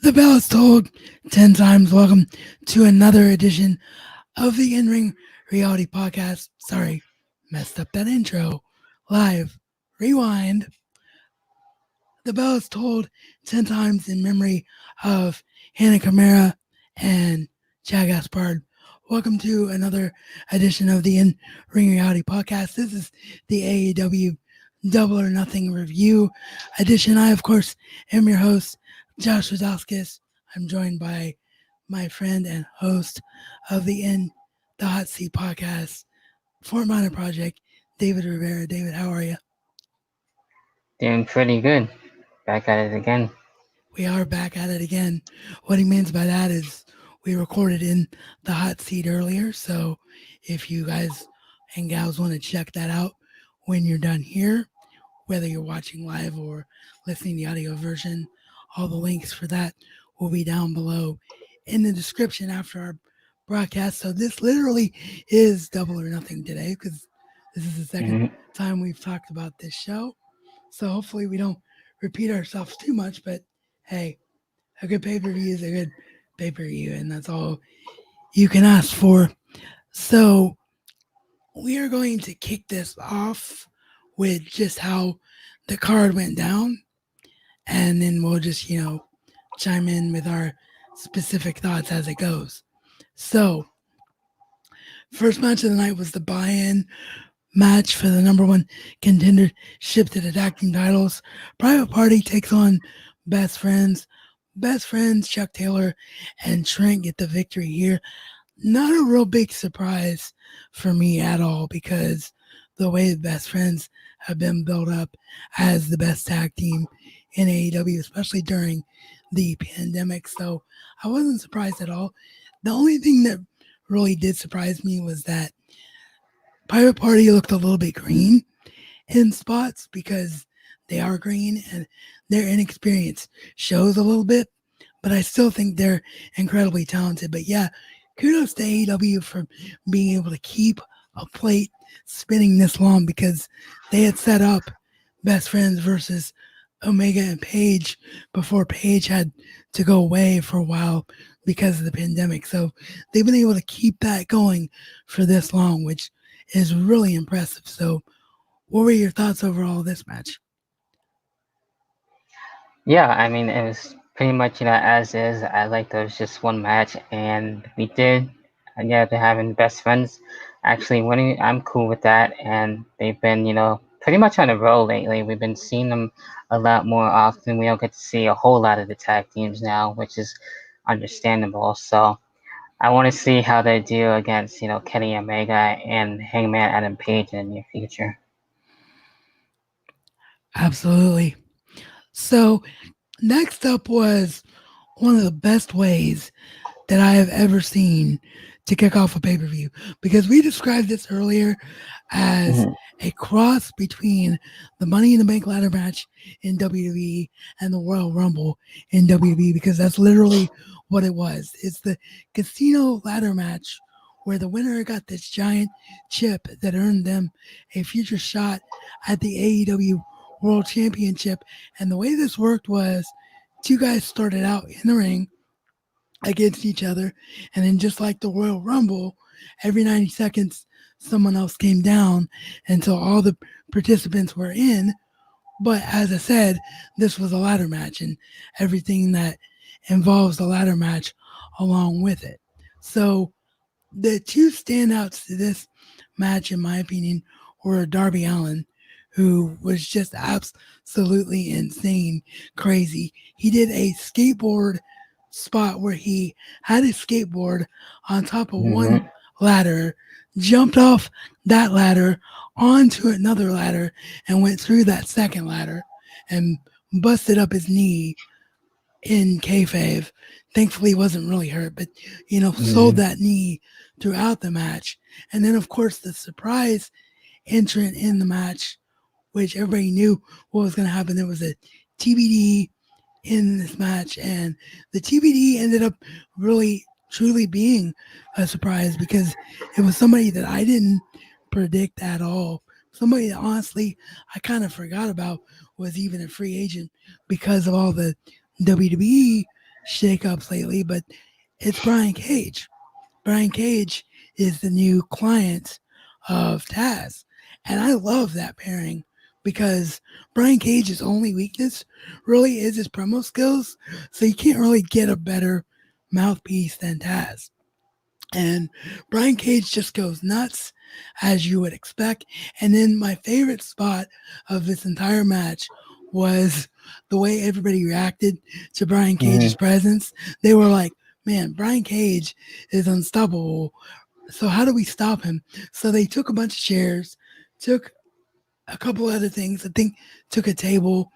The bell is tolled 10 times. Welcome to another edition of the In Ring Reality Podcast. Sorry, messed up that intro. Live, rewind. The bell is tolled 10 times in memory of Hannah Camara and Chad Gaspard. Welcome to another edition of the In Ring Reality Podcast. This is the AEW Double or Nothing review edition. I, of course, am your host, Josh Wazowskis. I'm joined by my friend and host of the In the Hot Seat podcast, Fort Minor Project, David Rivera. David, how are you? Doing pretty good. Back at it again. We are back at it again. What he means by that is we recorded in the hot seat earlier. So if you guys and gals want to check that out when you're done here, whether you're watching live or listening to the audio version, all the links for that will be down below in the description after our broadcast. So this literally is Double or Nothing today because this is the second hmm time we've talked about this show. So hopefully we don't repeat ourselves too much, but hey, a good pay-per-view is a good pay-per-view, and that's all you can ask for. So we are going to kick this off with just how the card went down, and then we'll just, chime in with our specific thoughts as it goes. So, first match of the night was the buy-in match for the number one contendership to the tag team titles. Private Party takes on Best Friends. Best Friends, Chuck Taylor and Trent get the victory here. Not a real big surprise for me at all because the way the Best Friends have been built up as the best tag team in AEW, especially during the pandemic. So I wasn't surprised at all. The only thing that really did surprise me was that Pirate Party looked a little bit green in spots because they are green and their inexperience shows a little bit, but I still think they're incredibly talented. But yeah, kudos to AEW for being able to keep a plate spinning this long because they had set up Best Friends versus Omega and Page before Page had to go away for a while because of the pandemic. So they've been able to keep that going for this long, which is really impressive. So what were your thoughts overall of this match? Yeah, I mean, it was pretty much, as is. I like there was just one match, and we did, they're having best friends actually winning. I'm cool with that, and they've been, pretty much on a roll lately. We've been seeing them a lot more often. We don't get to see a whole lot of the tag teams now, which is understandable. So I want to see how they do against, Kenny Omega and Hangman Adam Page in the near future. Absolutely. So next up was one of the best ways that I have ever seen to kick off a pay-per-view because we described this earlier as hmm a cross between the Money in the Bank ladder match in WWE and the Royal Rumble in WWE because that's literally what it was. It's the casino ladder match where the winner got this giant chip that earned them a future shot at the AEW World Championship. And the way this worked was two guys started out in the ring against each other. And then, just like the Royal Rumble, every 90 seconds, someone else came down until all the participants were in. But as I said, this was a ladder match and everything that involves the ladder match along with it. So, the two standouts to this match, in my opinion, were Darby Allin, who was just absolutely insane, crazy. He did a skateboard spot where he had his skateboard on top of one hmm ladder, jumped off that ladder onto another ladder, and went through that second ladder and busted up his knee in kayfabe. Thankfully, he wasn't really hurt, but sold hmm that knee throughout the match. And then, of course, the surprise entrant in the match, which everybody knew what was going to happen. There was a TBD in this match, and the TBD ended up really truly being a surprise because it was somebody that I didn't predict at all. Somebody that honestly I kind of forgot about was even a free agent because of all the WWE shakeups lately, but it's Brian Cage. Brian Cage is the new client of Taz. And I love that pairing because Brian Cage's only weakness really is his promo skills. So you can't really get a better mouthpiece than Taz. And Brian Cage just goes nuts, as you would expect. And then my favorite spot of this entire match was the way everybody reacted to Brian Cage's Mm-hmm. presence. They were like, man, Brian Cage is unstoppable. So how do we stop him? So they took a bunch of chairs, took a couple other things. I think took a table,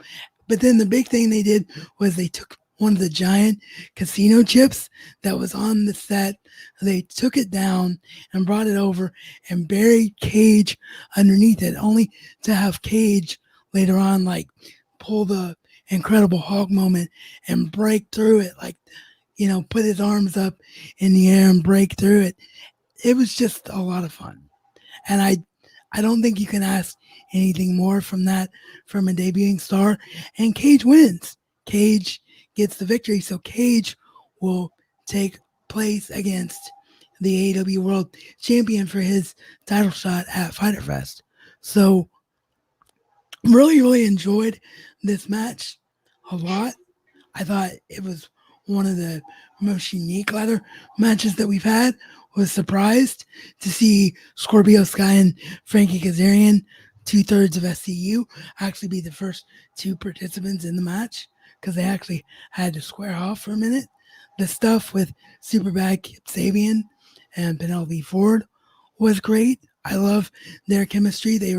but then the big thing they did was they took one of the giant casino chips that was on the set. They took it down and brought it over and buried Cage underneath it, only to have Cage later on like pull the Incredible Hulk moment and break through it, like put his arms up in the air and break through it. It was just a lot of fun. And I don't think you can ask anything more from that from a debuting star. And Cage wins. Cage gets the victory. So Cage will take place against the AEW World Champion for his title shot at Fyter Fest. So really, really enjoyed this match a lot. I thought it was one of the most unique ladder matches that we've had. Was surprised to see Scorpio Sky and Frankie Kazarian, 2/3 of SCU, actually be the first two participants in the match because they actually had to square off for a minute. The stuff with Superbad Kip Sabian and Penelope Ford was great. I love their chemistry. They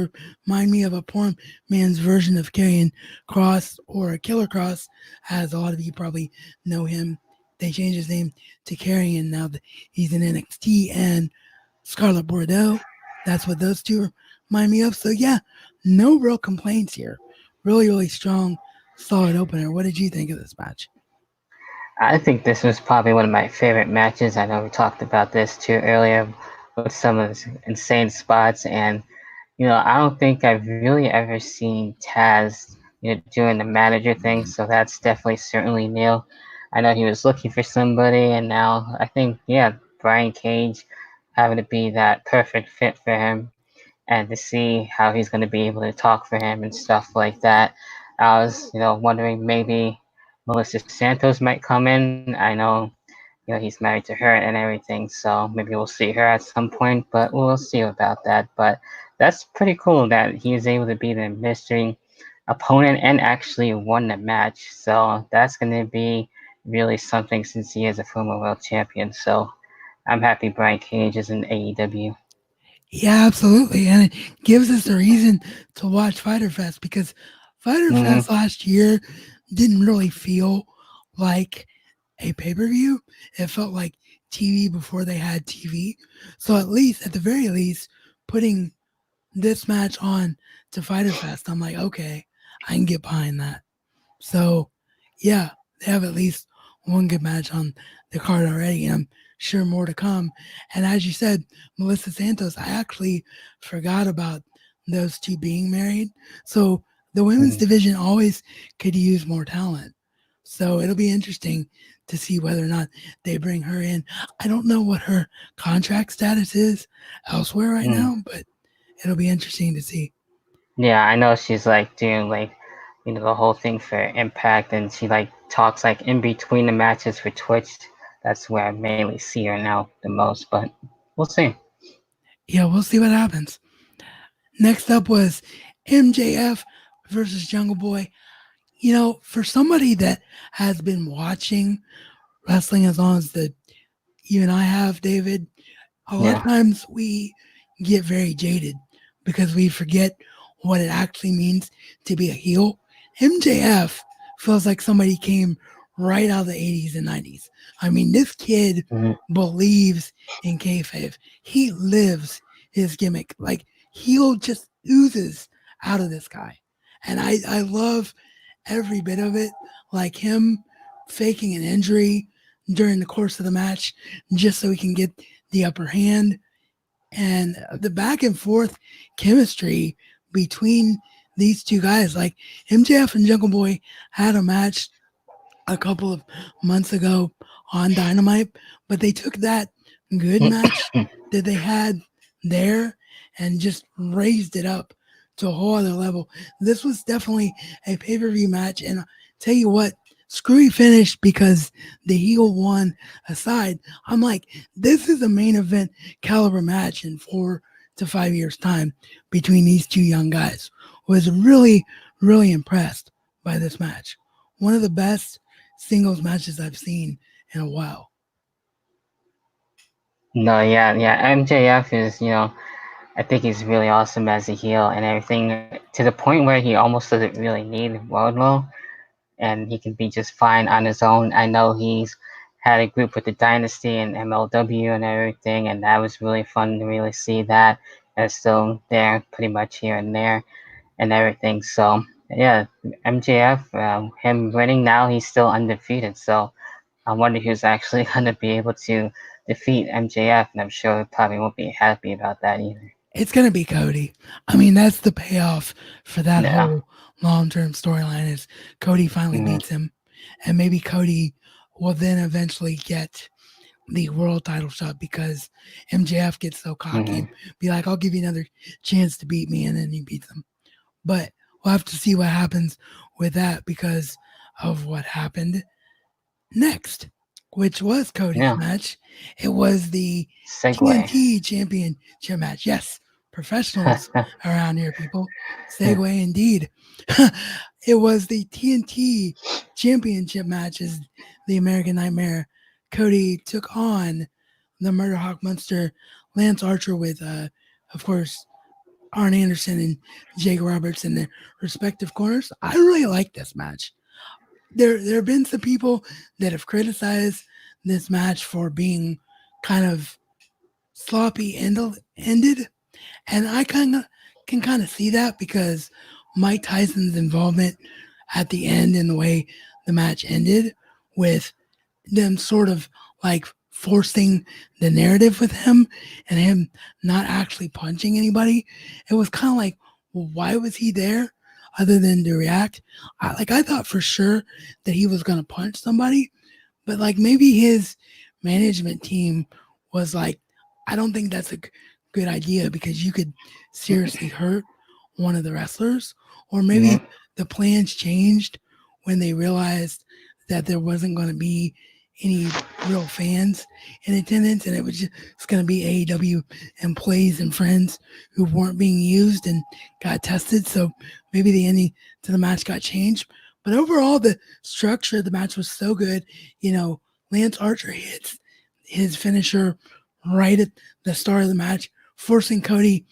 remind me of a poor man's version of Karrion Cross or Killer Cross, as a lot of you probably know him. They changed his name to Karrion now that he's in NXT, and Scarlett Bordeaux. That's what those two remind me of. So yeah, no real complaints here. Really, really strong, solid opener. What did you think of this match? I think this was probably one of my favorite matches. I know we talked about this too earlier with some of the insane spots, and I don't think I've really ever seen Taz, doing the manager thing. So that's definitely certainly new. I know he was looking for somebody, and now I think, yeah, Brian Cage having to be that perfect fit for him, and to see how he's going to be able to talk for him and stuff like that. I was, wondering maybe Melissa Santos might come in. I know, he's married to her and everything, so maybe we'll see her at some point, but we'll see about that. But that's pretty cool that he is able to be the mystery opponent and actually won the match. So that's going to be really something since he is a former world champion. So I'm happy Brian Cage is in AEW. Yeah, absolutely. And it gives us a reason to watch Fighter Fest because Fighter Mm-hmm. Fest last year didn't really feel like a pay per view. It felt like TV before they had TV. So, at least, at the very least, putting this match on to Fighter Fest, I'm like, okay, I can get behind that. So, yeah, they have at least one good match on the card already, and I'm sure more to come. And as you said, Melissa Santos, I actually forgot about those two being married. So the women's Mm-hmm. division always could use more talent. So it'll be interesting to see whether or not they bring her in. I don't know what her contract status is elsewhere right Mm. now, but it'll be interesting to see. Yeah, I know she's like doing like the whole thing for Impact, and she like talks like in between the matches for Twitch. That's where I mainly see her now the most, but we'll see. Yeah, we'll see what happens. Next up was MJF versus Jungle Boy. For somebody that has been watching wrestling as long as that you and I have, David, a lot of Yeah. times we get very jaded because we forget what it actually means to be a heel. MJF feels like somebody came right out of the 80s and 90s. I mean, this kid Hmm. believes in kayfabe. He lives his gimmick. Like, heel just oozes out of this guy. And I love every bit of it. Like him faking an injury during the course of the match just so he can get the upper hand, and the back and forth chemistry between these two guys. Like MJF and Jungle Boy had a match a couple of months ago on Dynamite, but they took that good match that they had there and just raised it up to a whole other level. This was definitely a pay per view match, and I'll tell you what, screwy finish because the heel won aside. I'm like, this is a main event caliber match in 4 to 5 years' time between these two young guys. Was really, really impressed by this match. One of the best singles matches I've seen in a while. No, yeah, yeah. MJF is, I think he's really awesome as a heel and everything to the point where he almost doesn't really need Wardlow and he can be just fine on his own. I know he's had a group with the Dynasty and MLW and everything, and that was really fun to really see that. And it's still there pretty much here and there and everything. So, yeah, MJF, him winning now, he's still undefeated. So, I wonder who's actually going to be able to defeat MJF, and I'm sure he probably won't be happy about that either. It's going to be Cody. I mean, that's the payoff for that Yeah. whole long term storyline is Cody finally Mm-hmm. beats him. And maybe Cody will then eventually get the world title shot because MJF gets so cocky Mm-hmm. and be like, I'll give you another chance to beat me. And then he beats him. But we'll have to see what happens with that because of what happened next, which was Cody's Yeah. match. It was the Segway. TNT Championship match. Yes, professionals around here, people. Segue indeed. It was the TNT Championship match as the American Nightmare. Cody took on the Murder Hawk Monster, Lance Archer with, of course, Arn Anderson and Jake Roberts in their respective corners. I really like this match. There have been some people that have criticized this match for being kind of sloppy ended, and I kind of can kind of see that because Mike Tyson's involvement at the end and the way the match ended with them sort of like forcing the narrative with him and him not actually punching anybody. It was kind of like, well, why was he there other than to react? I thought for sure that he was going to punch somebody, but like maybe his management team was like, I don't think that's a good idea because you could seriously hurt one of the wrestlers. Or Mm-hmm. maybe the plans changed when they realized that there wasn't going to be any real fans in attendance and it was just going to be AEW employees and friends who weren't being used and got tested. So maybe the ending to the match got changed. But overall, the structure of the match was so good. You know, Lance Archer hits his finisher right at the start of the match, forcing Cody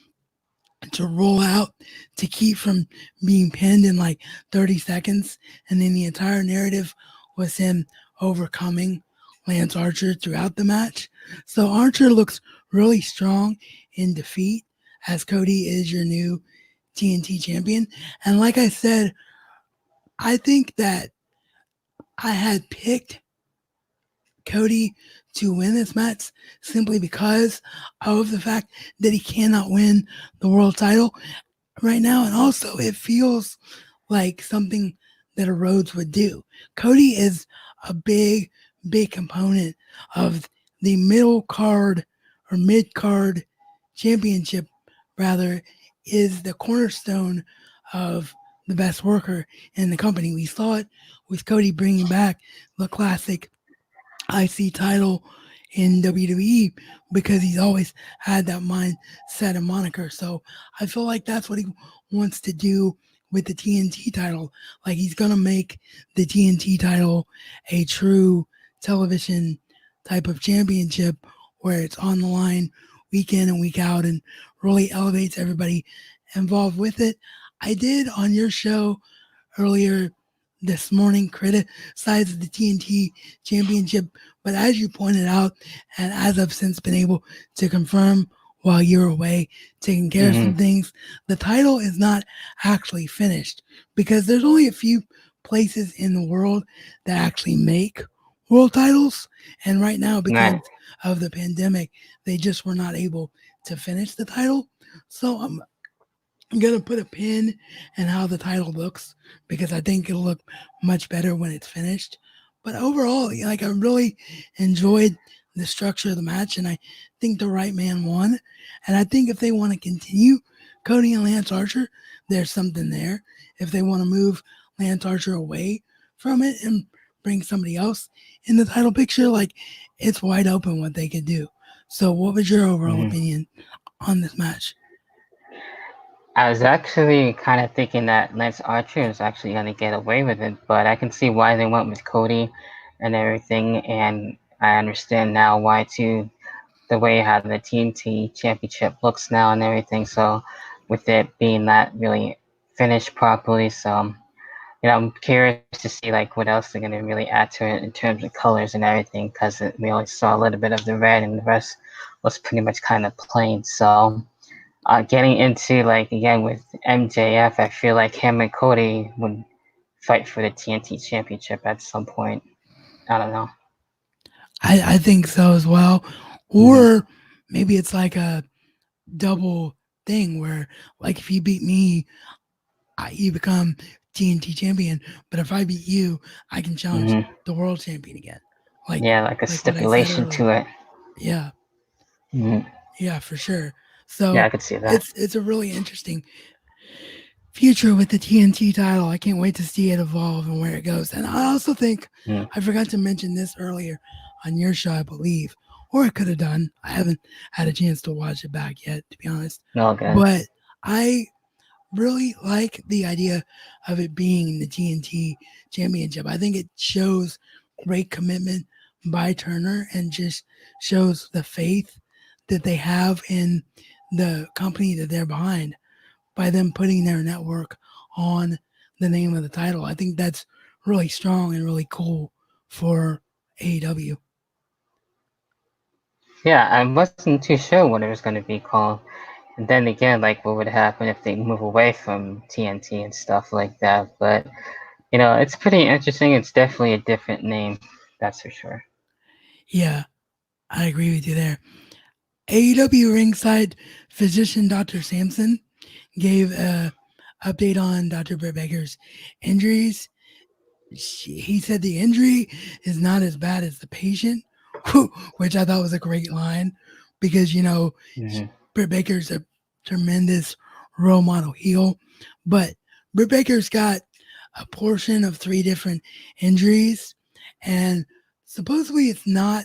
to roll out to keep from being pinned in like 30 seconds. And then the entire narrative was him overcoming Lance Archer throughout the match. So Archer looks really strong in defeat as Cody is your new TNT champion. And like I said, I think that I had picked Cody to win this match simply because of the fact that he cannot win the world title right now. And also, it feels like something that a Rhodes would do. Cody is a big component of the middle card or mid card championship, rather, is the cornerstone of the best worker in the company. We saw it with Cody bringing back the classic IC title in WWE because he's always had that mindset and moniker. So I feel like that's what he wants to do with the TNT title. Like he's gonna make the TNT title a true television type of championship where it's on the line week in and week out and really elevates everybody involved with it. I did on your show earlier this morning criticize the TNT championship, but as you pointed out, and as I've since been able to confirm while you're away taking care of Mm-hmm. some things, the title is not actually finished because there's only a few places in the world that actually make world titles. And right now, because Right. of the pandemic, they just were not able to finish the title. So I'm gonna put a pin in how the title looks because I think it'll look much better when it's finished. But overall, like I really enjoyed the structure of the match, and I think the right man won. And I think if they want to continue Cody and Lance Archer, there's something there. If they want to move Lance Archer away from it and bring somebody else in the title picture, like it's wide open what they could do. So, what was your overall Hmm. opinion on this match? I was actually kind of thinking that Lance Archer is actually going to get away with it, but I can see why they went with Cody and everything, and I understand now why too, the way how the TNT Championship looks now and everything. So, with it being not really finished properly, so I'm curious to see like what else they're gonna really add to it in terms of colors and everything, because we only saw a little bit of the red, and the rest was pretty much kind of plain. So, getting into like again with MJF, I feel like him and Cody would fight for the TNT Championship at some point. I don't know. I think so as well. Hmm. Or maybe it's like a double thing where, like, if you beat me, you become TNT champion. But if I beat you, I can challenge Hmm. the world champion again. Like, Yeah, like a like what I said stipulation to earlier. it. Yeah, Hmm. yeah, for sure. Yeah, So I could see that. it's a really interesting future with the TNT title. I can't wait to see it evolve and where it goes. And I also think Mm. I forgot to mention this earlier on your show, I believe, or I could have done. I haven't had a chance to watch it back yet, to be honest. All good. But I really like the idea of it being the TNT championship. I think it shows great commitment by Turner and just shows the faith that they have in the company that they're behind by them putting their network on the name of the title. I think that's really strong and really cool for AEW. Yeah, I wasn't too sure what it was going to be called. And then again, like what would happen if they move away from TNT and stuff like that. But, it's pretty interesting. It's definitely a different name, that's for sure. Yeah, I agree with you there. AEW ringside physician Dr. Sampson gave a update on Dr. Britt Baker's injuries. He said the injury is not as bad as the patient, which I thought was a great line because, Hmm. Britt Baker's a tremendous role model heel, but Britt Baker's got a portion of three different injuries, and supposedly it's not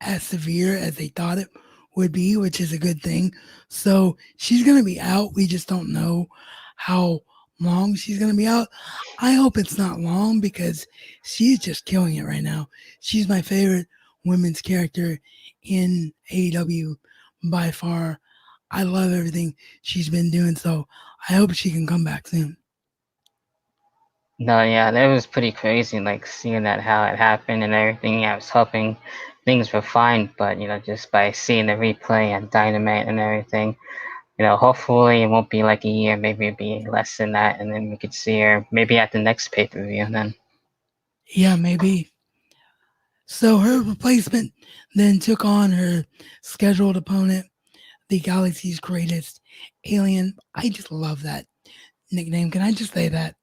as severe as they thought it would be, which is a good thing. So she's going to be out. We just don't know how long she's going to be out. I hope it's not long because she's just killing it right now. She's my favorite women's character in AEW by far. I love everything she's been doing. So I hope she can come back soon. No, yeah, that was pretty crazy, like seeing that how it happened and everything. I was hoping things were fine, but just by seeing the replay and Dynamite and everything, hopefully it won't be like a year, maybe it'll be less than that, and then we could see her maybe at the next pay-per-view then. Yeah, maybe. So her replacement then took on her scheduled opponent, the galaxy's greatest alien. I just love that nickname. Can I just say that?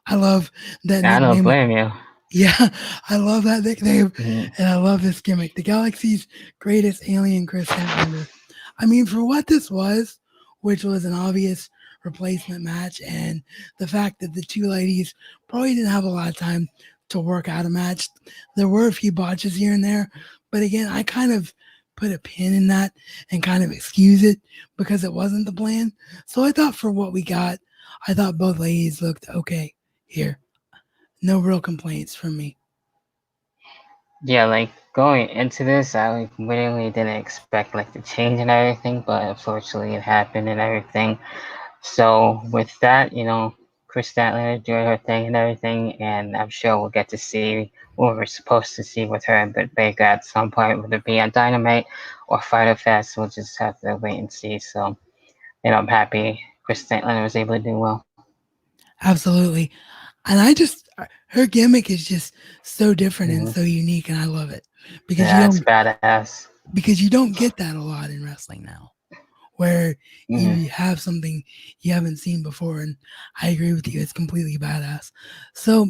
I love that I don't nickname. blame you. Yeah, I love that nickname, Hmm. and I love this gimmick. The galaxy's greatest alien, Chris Statlander. I mean, for what this was, which was an obvious replacement match, and the fact that the two ladies probably didn't have a lot of time to work out a match. There were a few botches here and there, but again, I kind of put a pin in that and kind of excuse it because it wasn't the plan. So I thought for what we got, I thought both ladies looked okay here. No real complaints from me. Yeah, like going into this, I like, really didn't expect like the change and everything, but unfortunately it happened and everything. So with that, Chris Statler doing her thing and everything, and I'm sure we'll get to see what we're supposed to see with her and Britt Baker at some point, whether it be on Dynamite or Fyter Fest. We'll just have to wait and see. So, I'm happy Chris Statler was able to do well. Absolutely. And I just her gimmick is just so different and Hmm. so unique and I love it. Because you Yeah, it's don't badass. because you don't get that a lot in wrestling now where Hmm. you have something you haven't seen before and I agree with you it's completely badass. So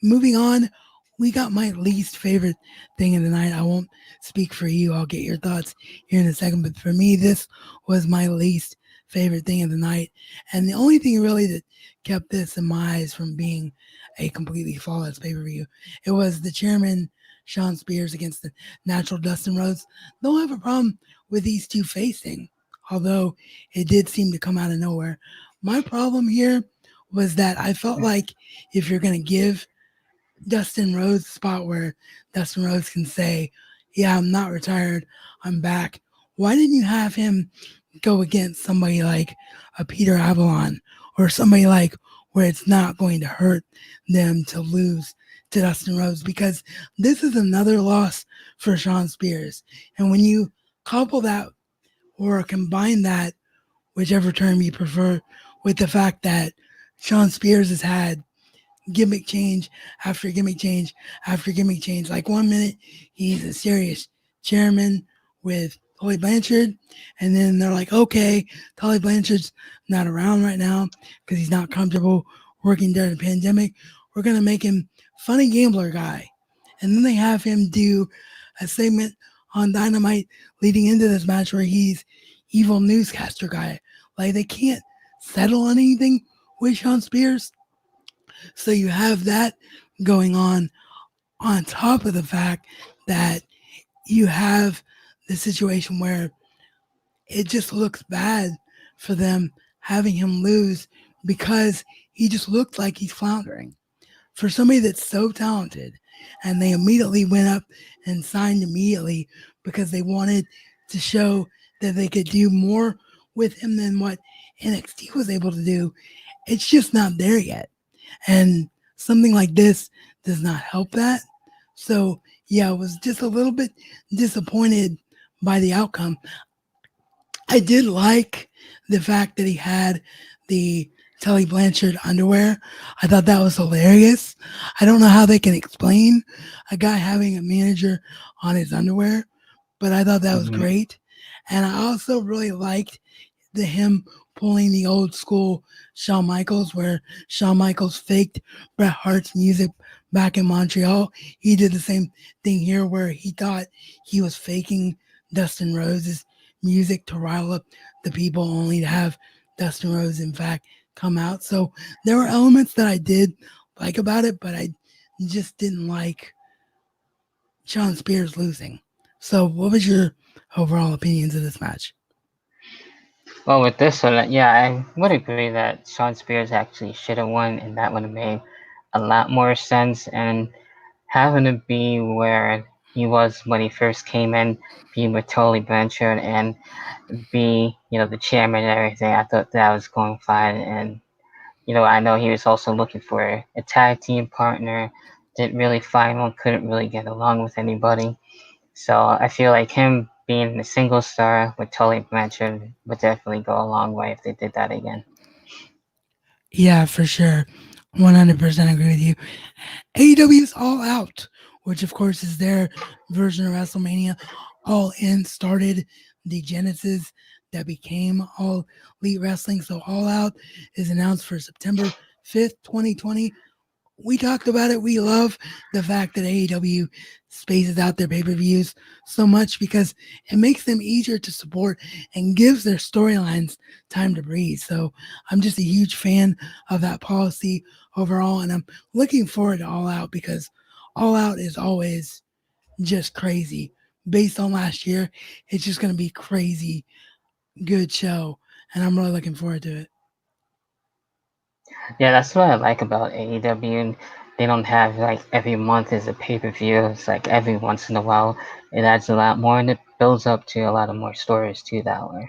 moving on, we got my least favorite thing of the night. I won't speak for you. I'll get your thoughts here in a second. But for me, this was my least favorite thing of the night. And the only thing really that kept this in my eyes from being a completely flawless pay per view, it was the chairman, Sean Spears, against the natural Dustin Rhodes. Don't have a problem with these two facing, although it did seem to come out of nowhere. My problem here was that I felt like if you're going to give Dustin Rhodes spot where Dustin Rhodes can say, "Yeah, I'm not retired. I'm back." Why didn't you have him go against somebody like a Peter Avalon or somebody like where it's not going to hurt them to lose to Dustin Rhodes? Because this is another loss for Sean Spears. And when you couple that or combine that, whichever term you prefer, with the fact that Sean Spears has had gimmick change after gimmick change after gimmick change. Like 1 minute he's a serious chairman with Tully Blanchard, and then they're like, okay, Tully Blanchard's not around right now because he's not comfortable working during the pandemic. We're gonna make him funny gambler guy, and then they have him do a segment on Dynamite leading into this match where he's evil newscaster guy. Like they can't settle on anything with Sean Spears, so you have that going on top of the fact that you have the situation where it just looks bad for them having him lose because he just looked like he's floundering. For somebody that's so talented, and they immediately went up and signed immediately because they wanted to show that they could do more with him than what NXT was able to do, it's just not there yet. And something like this does not help that. So, yeah, I was just a little bit disappointed by the outcome. I did like the fact that he had the Tully Blanchard underwear. I thought that was hilarious. I don't know how they can explain a guy having a manager on his underwear, but I thought that was Mhm. great. And I also really liked the him pulling the old school Shawn Michaels, where Shawn Michaels faked Bret Hart's music back in Montreal. He did the same thing here, where he thought he was faking Dustin Rhodes' music to rile up the people, only to have Dustin Rhodes, in fact, come out. So there were elements that I did like about it, but I just didn't like Sean Spears losing. So, what was your overall opinions of this match? Well, with this one, yeah, I would agree that Sean Spears actually should have won, and that would have made a lot more sense. And having to be where he was when he first came in, be with Tully Blanchard and be, the chairman and everything, I thought that was going fine. And, I know he was also looking for a tag team partner, didn't really find one, couldn't really get along with anybody. So I feel like him being a single star with Tully Blanchard would definitely go a long way if they did that again. Yeah, for sure. 100% agree with you. AEW's All Out, which of course is their version of WrestleMania. All In started the genesis that became All Elite Wrestling. So All Out is announced for September 5th, 2020. We talked about it. We love the fact that AEW spaces out their pay-per-views so much because it makes them easier to support and gives their storylines time to breathe. So I'm just a huge fan of that policy overall, and I'm looking forward to All Out because All Out is always just crazy. Based on last year, it's just going to be crazy good show, and I'm really looking forward to it. Yeah, that's what I like about AEW. And they don't have like every month is a pay per view. It's like every once in a while. It adds a lot more and it builds up to a lot of more stories too that way.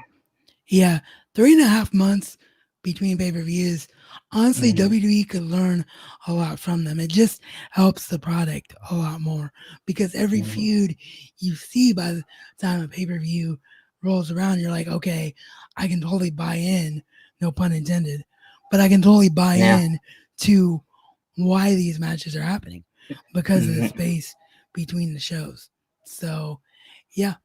Yeah, 3.5 months between pay per views. Honestly, Hmm. WWE could learn a lot from them. It just helps the product a lot more because every Hmm. feud you see by the time a pay per view rolls around, you're like, okay, I can totally buy in, no pun intended, but I can totally buy Yeah. in to why these matches are happening because of the Hmm. space between the shows. So, yeah,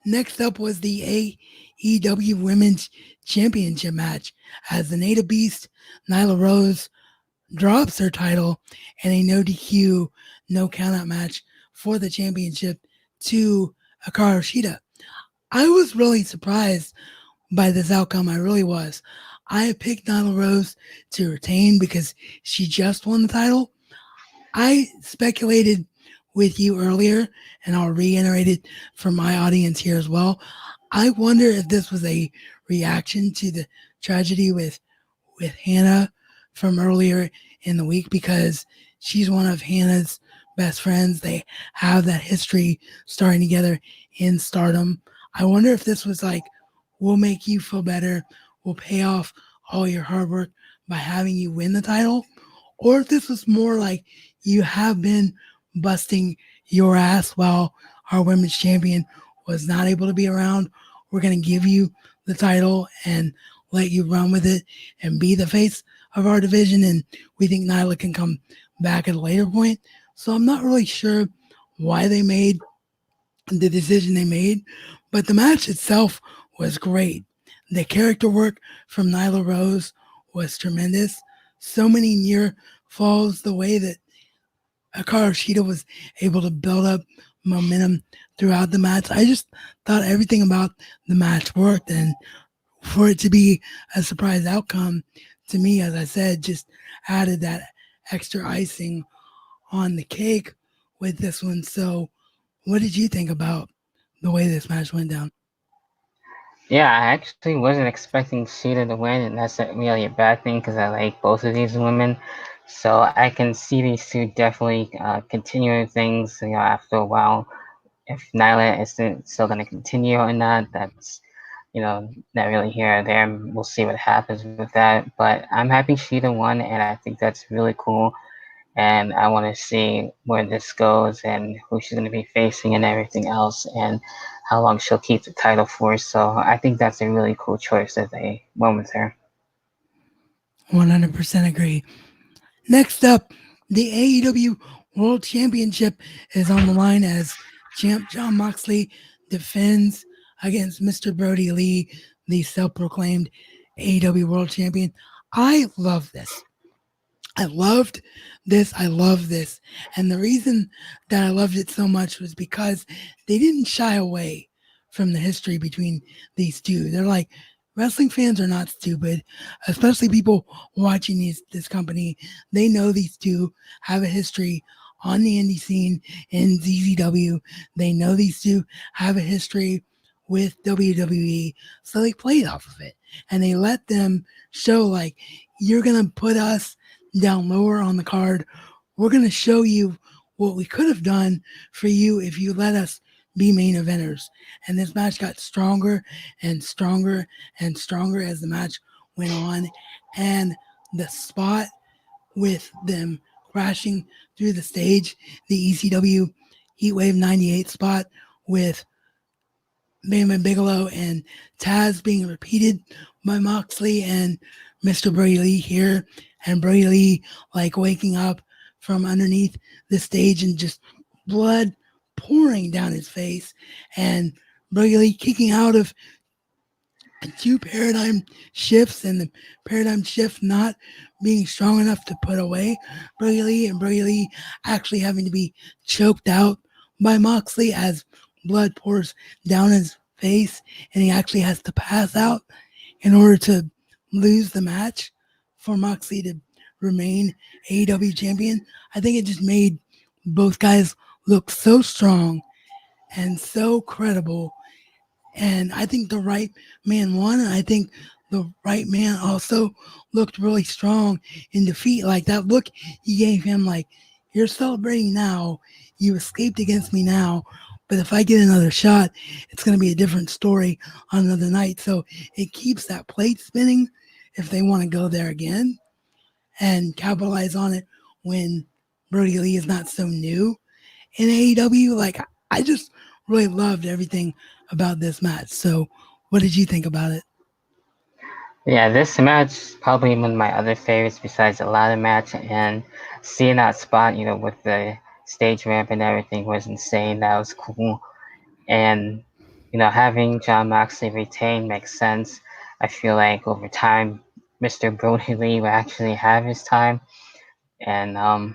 next up was the AEW Women's Championship match as the Native Beast, Nyla Rose, drops her title in a no DQ, no countout match for the championship to Hikaru Shida. I was really surprised by this outcome. I really was. I had picked Nyla Rose to retain because she just won the title. I speculated with you earlier, and I'll reiterate it for my audience here as well. I wonder if this was a reaction to the tragedy with Hannah from earlier in the week because she's one of Hannah's best friends. They have that history starting together in stardom. I wonder if this was like, we'll make you feel better, we'll pay off all your hard work by having you win the title, or if this was more like you have been busting your ass while our women's champion was not able to be around. We're going to give you the title and let you run with it and be the face of our division. And we think Nyla can come back at a later point. So I'm not really sure why they made the decision they made, but the match itself was great. The character work from Nyla Rose was tremendous. So many near falls, the way that Hikaru Shida was able to build up momentum throughout the match. I just thought everything about the match worked, and for it to be a surprise outcome to me, as I said, just added that extra icing on the cake with this one. So, what did you think about the way this match went down? Yeah, I actually wasn't expecting Sheeta to win, and that's not really a bad thing because I like both of these women. So I can see these two definitely continuing things, after a while. If Nyla isn't still going to continue or not, that's, not really here or there. We'll see what happens with that. But I'm happy Sheeta won, and I think that's really cool. And I want to see where this goes and who she's going to be facing and everything else, and how long she'll keep the title for. So I think that's a really cool choice that they went with her. 100% agree. Next up, the AEW World Championship is on the line as champ John Moxley defends against Mr. Brody Lee, the self proclaimed AEW World Champion. I love this. I loved this. I love this. And the reason that I loved it so much was because they didn't shy away from the history between these two. They're like, wrestling fans are not stupid, especially people watching this company. They know these two have a history on the indie scene in ZZW. They know these two have a history with WWE. So they played off of it and they let them show, like, you're going to put us down lower on the card. We're going to show you what we could have done for you if you let us be main eventers. And this match got stronger and stronger and stronger as the match went on. And the spot with them crashing through the stage, the ECW Heatwave 98 spot with Bam Bam Bigelow and Taz being repeated by Moxley and Mr. Brody Lee here, and Brody Lee like waking up from underneath the stage and just blood pouring down his face, and Brody Lee kicking out of two paradigm shifts, and the paradigm shift not being strong enough to put away Brody Lee, and Brody Lee actually having to be choked out by Moxley as blood pours down his face, and he actually has to pass out in order to lose the match for Moxley to remain AEW champion. I think it just made both guys look so strong and so credible, and I think the right man won. And I think the right man also looked really strong in defeat. Like that look he gave him, like, you're celebrating now. You escaped against me now. But if I get another shot, it's going to be a different story on another night. So it keeps that plate spinning if they want to go there again and capitalize on it when Brody Lee is not so new in AEW. Like, I just really loved everything about this match. So, what did you think about it? Yeah, this match is probably one of my other favorites besides the ladder match, and seeing that spot, with the stage ramp and everything was insane. That was cool. And, having John Moxley retain makes sense. I feel like over time, Mr. Brody Lee will actually have his time. and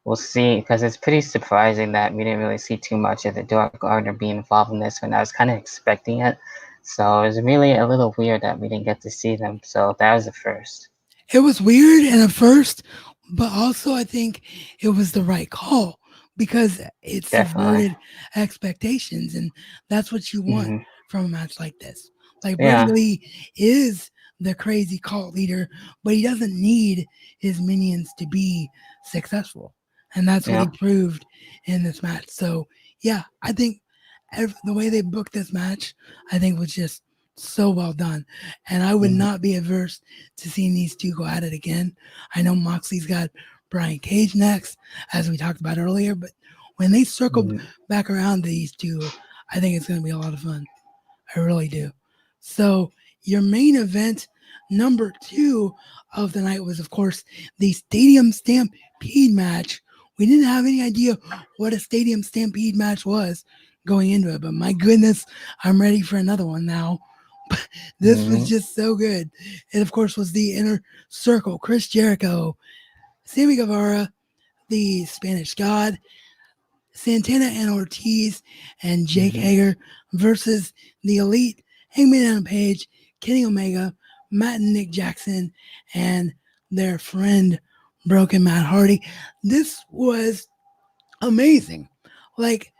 we'll see because it's pretty surprising that we didn't really see too much of the Dark Order being involved in this when I was kind of expecting it. So it was really a little weird that we didn't get to see them. So that was the first. It was weird and at first, but also I think it was the right call because it Definitely. subverted expectations, and that's what you want Hmm. from a match like this. Like Brody Yeah. Lee is the crazy cult leader, but he doesn't need his minions to be successful, and that's what Yeah. he proved in this match. So yeah, I think the way they booked this match, I think was just so well done. And I would Hmm. not be averse to seeing these two go at it again. I know Moxley's got Brian Cage next, as we talked about earlier, but when they circle Hmm. back around to these two, I think it's going to be a lot of fun. I really do. So, your main event number two of the night was, of course, the Stadium Stampede match. We didn't have any idea what a Stadium Stampede match was going into it, but my goodness, I'm ready for another one now. This was Hmm. just so good. It, of course, was the Inner Circle, Chris Jericho, Sammy Guevara, the Spanish God, Santana and Ortiz, and Jake Hmm. Hager versus the Elite, Hangman Adam Page, Kenny Omega, Matt and Nick Jackson, and their friend Broken Matt Hardy. This was amazing. Like,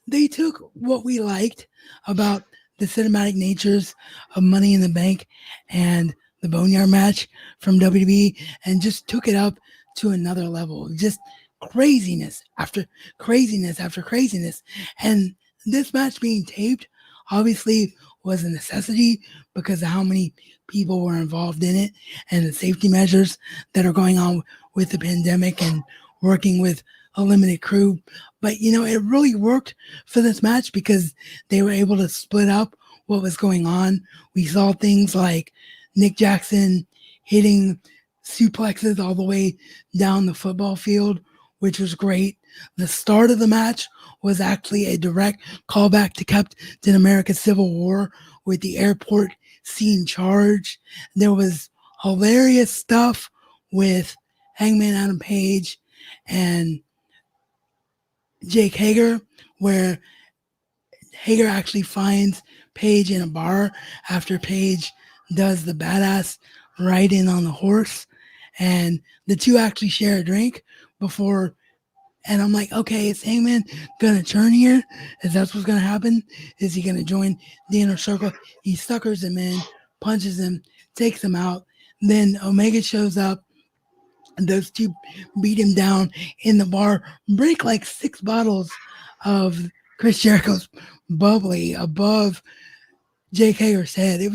they took what we liked about the cinematic natures of Money in the Bank and the Boneyard match from WWE and just took it up to another level. Just craziness after craziness after craziness. And this match being taped obviously was a necessity because of how many people were involved in it and the safety measures that are going on with the pandemic and working with a limited crew. But it really worked for this match because they were able to split up what was going on. We saw things like Nick Jackson hitting suplexes all the way down the football field, which was great. The start of the match was actually a direct callback to Captain America's Civil War with the airport scene charge. There was hilarious stuff with Hangman Adam Page and Jake Hager, where Hager actually finds Paige in a bar after Paige does the badass riding on the horse. And the two actually share a drink before. And I'm like, okay, is Hangman gonna turn here? Is that what's gonna happen? Is he gonna join the Inner Circle? He suckers him in, punches him, takes him out. Then Omega shows up, those two beat him down in the bar, break like 6 bottles of Chris Jericho's bubbly above Jake Hager's head. It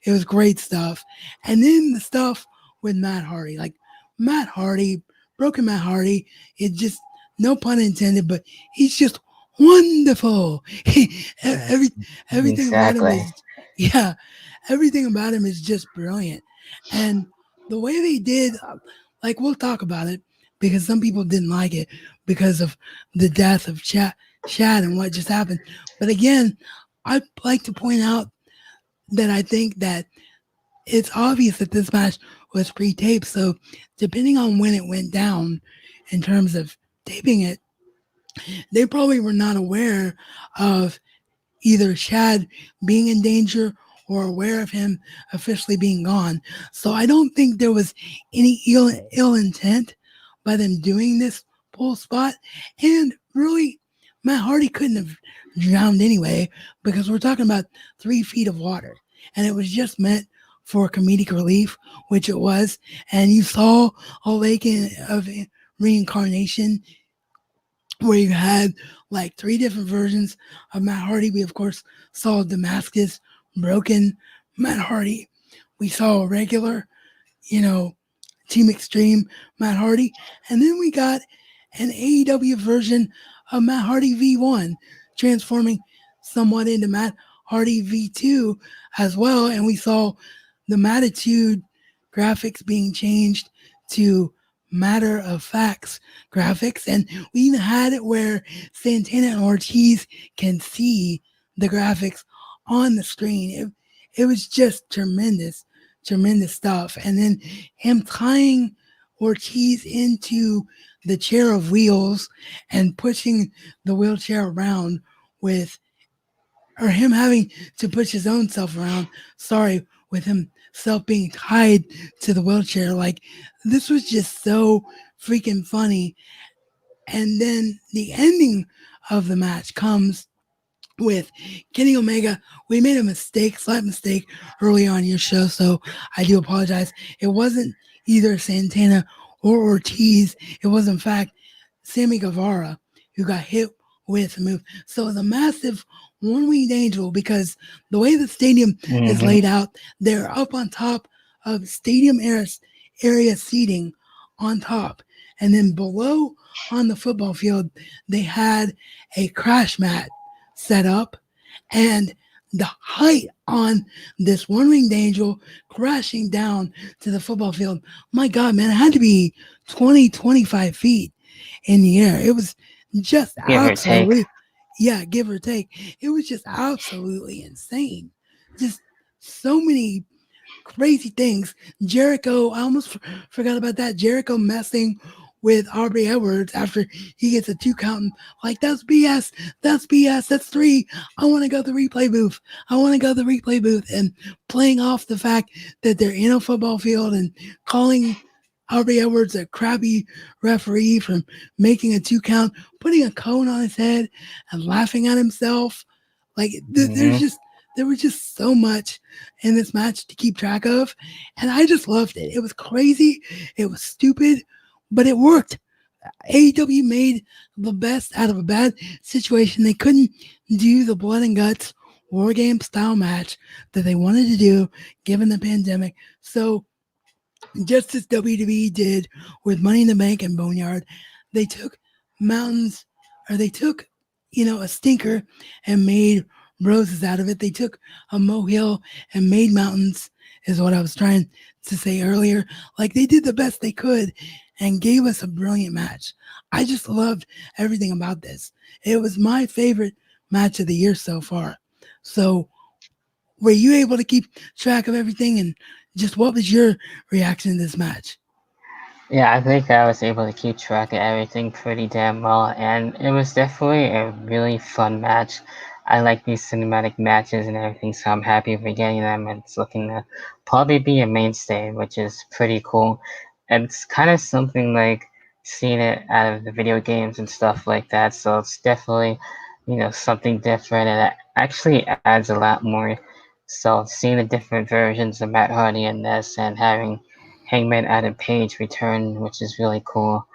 was great stuff. And then the stuff with Matt Hardy, like Matt Hardy, broken Matt Hardy, it just, no pun intended, but he's just wonderful. Every everything about him Exactly. is, yeah, everything about him is just brilliant. And the way they did, like we'll talk about it because some people didn't like it because of the death of Chad and what just happened. But again, I'd like to point out that I think that it's obvious that this match was pre-taped. So depending on when it went down in terms of taping it, they probably were not aware of either Chad being in danger or aware of him officially being gone. So I don't think there was any ill intent by them doing this pull spot. And really, Matt Hardy couldn't have drowned anyway because we're talking about 3 feet of water. And it was just meant for comedic relief, which it was. And you saw a lake of reincarnation where you had like 3 different versions of Matt Hardy. We of course saw Damascus, broken Matt Hardy. We saw a regular, you know, Team Extreme Matt Hardy, and then we got an AEW version of Matt Hardy V1, transforming somewhat into Matt Hardy V2 as well, and we saw the Mattitude graphics being changed to matter of facts graphics, and we even had it where Santana and Ortiz can see the graphics on the screen. It was just tremendous stuff. And then him tying Ortiz into the chair of wheels and pushing the wheelchair around with, or him having to push his own self around, sorry, with himself being tied to the wheelchair. Like, this was just so freaking funny. And then the ending of the match comes with Kenny Omega. We made a mistake, slight mistake early on your show, so I do apologize. It wasn't either Santana or Ortiz. It was, in fact, Sammy Guevara who got hit with a move. So it was a massive one-winged angel because the way the stadium is Hmm. laid out, they're up on top of stadium area seating on top. And then below on the football field, they had a crash mat set up, and the height on this one winged angel crashing down to the football field, my God, man, it had to be 20, 25 feet in the air. It was just Give or take. absolutely, yeah, give or take. It was just absolutely insane. Just so many crazy things. Jericho, I almost forgot about that. Jericho messing with Aubrey Edwards after he gets a 2 count. Like, that's BS. That's BS. That's three. I want to go to the replay booth. I want to go to the replay booth, and playing off the fact that they're in a football field and calling Aubrey Edwards a crappy referee from making a 2 count, putting a cone on his head and laughing at himself. Like, Hmm. there was just so much in this match to keep track of, and I just loved it. It was crazy, it was stupid, but it worked. AEW made the best out of a bad situation. They couldn't do the blood and guts war game style match that they wanted to do given the pandemic. So just as WWE did with Money in the Bank and Boneyard, they took mountains, or they took, a stinker and made roses out of it. They took a molehill and made mountains, is what I was trying to say earlier. Like, they did the best they could and gave us a brilliant match. I just loved everything about this. It was my favorite match of the year so far. So, were you able to keep track of everything, and just what was your reaction to this match? Yeah, I think I was able to keep track of everything pretty damn well, and it was definitely a really fun match. I like these cinematic matches and everything, so I'm happy for getting them. It's looking to probably be a mainstay, which is pretty cool. And it's kind of something like seeing it out of the video games and stuff like that, so it's definitely, something different, and it actually adds a lot more. So seeing the different versions of Matt Hardy in this and having Hangman Adam Page return, which is really cool,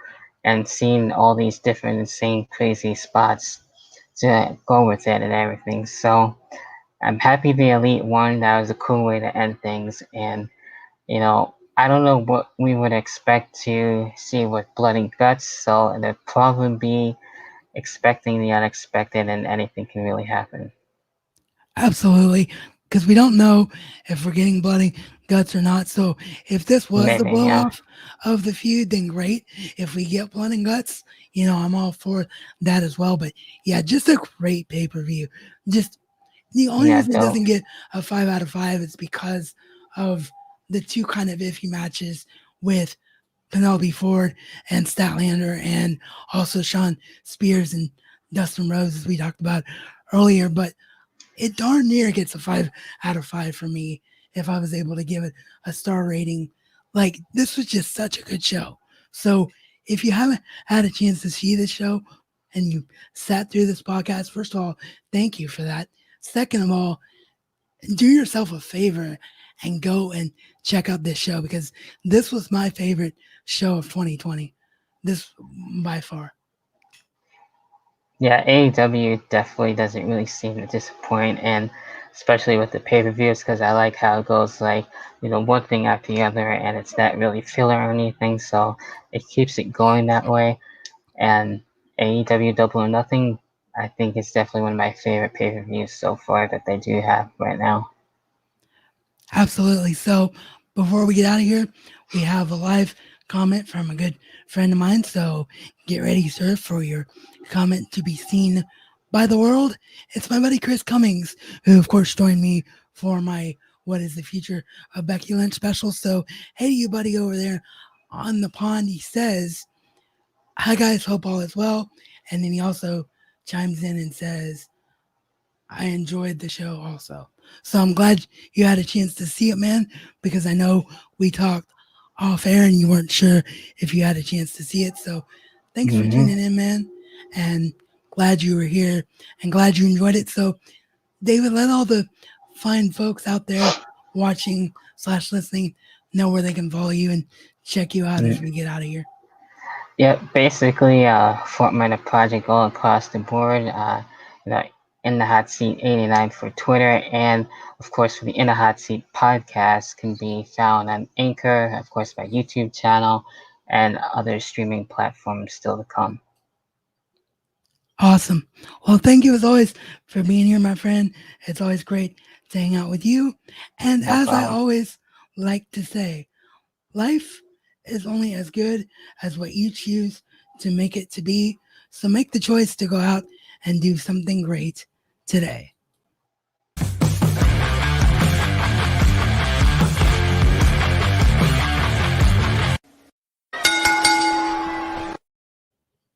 and seeing all these different insane crazy spots to go with it and everything. So I'm happy the Elite won. That was a cool way to end things. And I don't know what we would expect to see with Blood and Guts, so it'd probably be expecting the unexpected, and anything can really happen. Absolutely, because we don't know if we're getting bloody guts or not. So if this was the Maybe, blow yeah. off of the feud, then great. If we get blood and guts, I'm all for that as well. But yeah, just a great pay per view. Just the only Yeah, reason it dope. doesn't get a 5 out of 5 is because of the two kind of iffy matches with Penelope Ford and Statlander, and also Sean Spears and Dustin Rhodes, as we talked about earlier. But it darn near gets a 5 out of 5 for me if I was able to give it a star rating. Like, this was just such a good show. So if you haven't had a chance to see this show and you sat through this podcast, first of all, thank you for that. Second of all, do yourself a favor and go and check out this show, because this was my favorite show of 2020. This by far. Yeah, AEW definitely doesn't really seem to disappoint, and especially with the pay-per-views, because I like how it goes like, one thing after the other, and it's not really filler or anything, so it keeps it going that way. And AEW Double or Nothing, I think it's definitely one of my favorite pay-per-views so far that they do have right now. Absolutely. So before we get out of here, we have a live comment from a good friend of mine. So get ready, sir, for your comment to be seen by the world. It's my buddy Chris Cummings, who, of course, joined me for my What is the Future of Becky Lynch special. So, hey, you buddy over there. on the pond, he says, "Hi guys, hope all is well." And then he also chimes in and says, "I enjoyed the show also." So I'm glad you had a chance to see it, man, because I know we talked off air and you weren't sure if you had a chance to see it. So thanks for Hmm. tuning in, man. And glad you were here and glad you enjoyed it. So, David, let all the fine folks out there watching slash listening know where they can follow you and check you out as we get out of here. Yeah, basically, Fort Minor Project all across the board. You know, in the Hot Seat 89 for Twitter, and of course, for the In the Hot Seat podcast can be found on Anchor, of course, my YouTube channel, and other streaming platforms still to come. Awesome. Well, thank you as always for being here, my friend. It's always great to hang out with you. And No as I problem. always like to say, life is only as good as what you choose to make it to be. So make the choice to go out and do something great today.